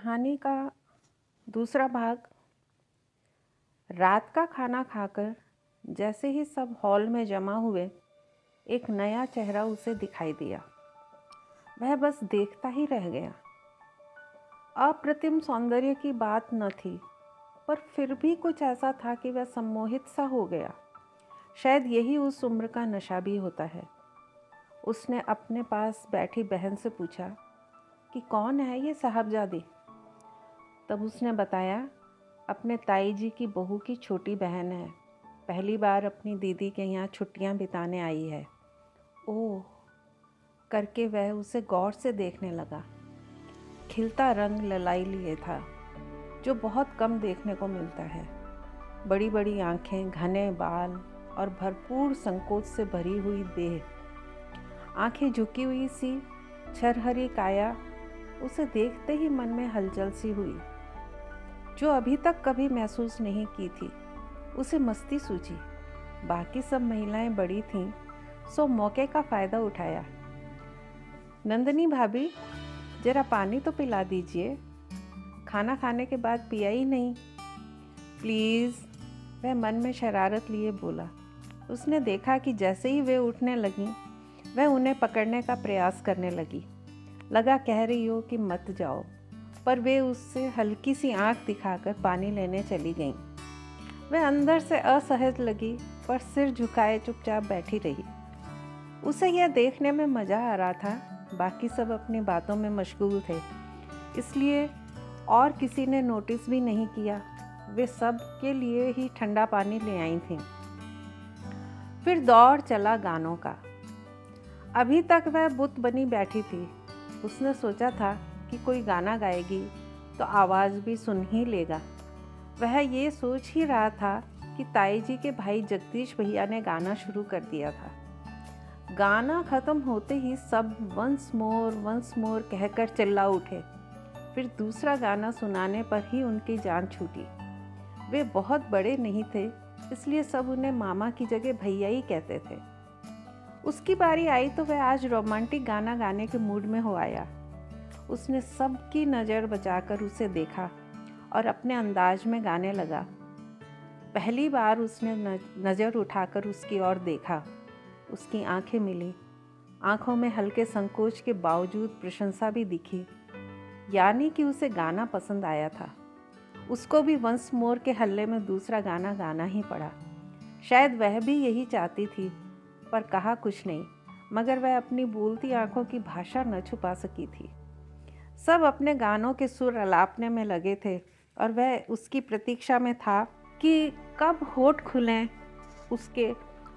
कहानी का दूसरा भाग। रात का खाना खाकर जैसे ही सब हॉल में जमा हुए, एक नया चेहरा उसे दिखाई दिया। वह बस देखता ही रह गया। अप्रतिम सौंदर्य की बात न थी, पर फिर भी कुछ ऐसा था कि वह सम्मोहित सा हो गया। शायद यही उस उम्र का नशा भी होता है। उसने अपने पास बैठी बहन से पूछा कि कौन है ये साहबजादी। तब उसने बताया, अपने ताई जी की बहू की छोटी बहन है, पहली बार अपनी दीदी के यहाँ छुट्टियाँ बिताने आई है। ओह करके वह उसे गौर से देखने लगा। खिलता रंग ललाई लिए था, जो बहुत कम देखने को मिलता है। बड़ी बड़ी आंखें, घने बाल और भरपूर संकोच से भरी हुई देह, आंखें झुकी हुई सी छरहरी काया। उसे देखते ही मन में हलचल सी हुई, जो अभी तक कभी महसूस नहीं की थी। उसे मस्ती सूझी। बाकी सब महिलाएं बड़ी थीं, सो मौके का फ़ायदा उठाया। नंदिनी भाभी, जरा पानी तो पिला दीजिए, खाना खाने के बाद पिया ही नहीं। प्लीज़, वह मन में शरारत लिए बोला। उसने देखा कि जैसे ही वे उठने लगीं, वह उन्हें पकड़ने का प्रयास करने लगा कह रही हो कि मत जाओ, पर वे उससे हल्की सी आंख दिखाकर पानी लेने चली गईं। वह अंदर से असहज लगी, पर सिर झुकाए चुपचाप बैठी रही। उसे यह देखने में मज़ा आ रहा था। बाकी सब अपनी बातों में मशगूल थे, इसलिए और किसी ने नोटिस भी नहीं किया। वे सब के लिए ही ठंडा पानी ले आई थीं। फिर दौर चला गानों का। अभी तक वह बुत बनी बैठी थी। उसने सोचा था कि कोई गाना गाएगी तो आवाज़ भी सुन ही लेगा। वह ये सोच ही रहा था कि ताई जी के भाई जगदीश भैया ने गाना शुरू कर दिया था। गाना ख़त्म होते ही सब वंस मोर कहकर चिल्ला उठे। फिर दूसरा गाना सुनाने पर ही उनकी जान छूटी। वे बहुत बड़े नहीं थे, इसलिए सब उन्हें मामा की जगह भैया ही कहते थे। उसकी बारी आई तो वह आज रोमांटिक गाना गाने के मूड में हो आया। उसने सबकी नज़र बचाकर उसे देखा और अपने अंदाज में गाने लगा। पहली बार उसने नज़र उठाकर उसकी ओर देखा। उसकी आंखें मिली। आंखों में हल्के संकोच के बावजूद प्रशंसा भी दिखी, यानी कि उसे गाना पसंद आया था। उसको भी वंस मोर के हल्ले में दूसरा गाना गाना ही पड़ा। शायद वह भी यही चाहती थी, पर कहा कुछ नहीं, मगर वह अपनी बोलती आंखों की भाषा न छुपा सकी थी। सब अपने गानों के सुर अलापने में लगे थे और वह उसकी प्रतीक्षा में था कि कब होठ खुलें उसके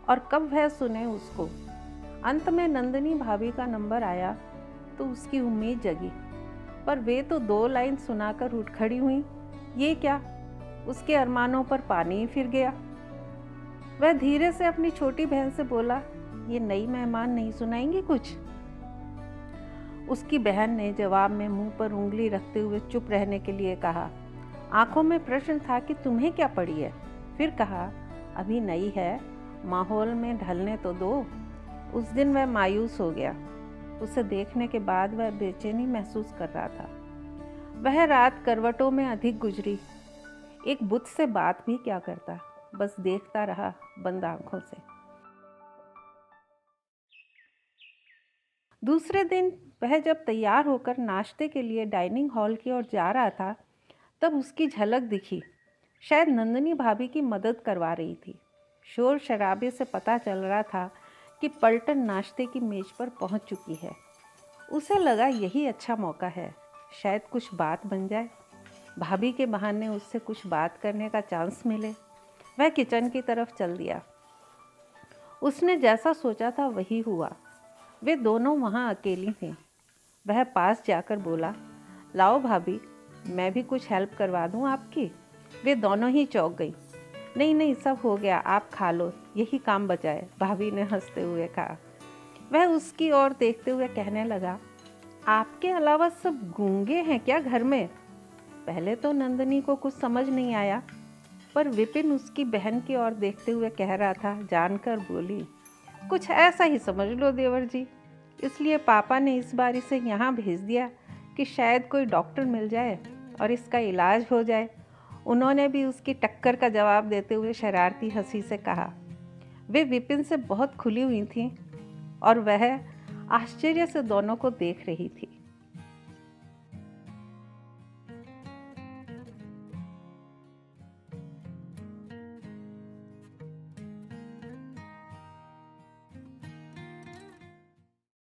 और कब वह सुने उसको। अंत में नंदिनी भाभी का नंबर आया तो उसकी उम्मीद जगी, पर वे तो 2 लाइन सुनाकर उठ खड़ी हुई। ये क्या, उसके अरमानों पर पानी ही फिर गया। वह धीरे से अपनी छोटी बहन से बोला, ये नई मेहमान नहीं सुनाएंगी कुछ? उसकी बहन ने जवाब में मुंह पर उंगली रखते हुए चुप रहने के लिए कहा। आंखों में प्रश्न था कि तुम्हें क्या पड़ी है। फिर कहा, अभी नई है, माहौल में ढलने तो दो। उस दिन वह मायूस हो गया। उसे देखने के बाद वह बेचैनी महसूस कर रहा था। वह रात करवटों में अधिक गुजरी। एक बुत से बात भी क्या करता, बस देखता रहा बंद आंखों से। दूसरे दिन वह जब तैयार होकर नाश्ते के लिए डाइनिंग हॉल की ओर जा रहा था, तब उसकी झलक दिखी। शायद नंदिनी भाभी की मदद करवा रही थी। शोर शराबे से पता चल रहा था कि पलटन नाश्ते की मेज पर पहुंच चुकी है। उसे लगा यही अच्छा मौका है, शायद कुछ बात बन जाए। भाभी के बहाने उससे कुछ बात करने का चांस मिले। वह किचन की तरफ चल दिया। उसने जैसा सोचा था वही हुआ। वे दोनों वहाँ अकेली थीं। वह पास जाकर बोला, लाओ भाभी, मैं भी कुछ हेल्प करवा दूँ आपकी। वे दोनों ही चौंक गई। नहीं नहीं, सब हो गया, आप खा लो, यही काम बचा है, भाभी ने हंसते हुए कहा। वह उसकी ओर देखते हुए कहने लगा, आपके अलावा सब गूंगे हैं क्या घर में? पहले तो नंदिनी को कुछ समझ नहीं आया, पर विपिन उसकी बहन की ओर देखते हुए कह रहा था, जानकर बोली, कुछ ऐसा ही समझ लो देवर जी। इसलिए पापा ने इस बार इसे यहाँ भेज दिया कि शायद कोई डॉक्टर मिल जाए। और इसका इलाज हो जाए। उन्होंने भी उसकी टक्कर का जवाब देते हुए शरारती हंसी से कहा। वे विपिन से बहुत खुली हुई थीं और वह आश्चर्य से दोनों को देख रही थी।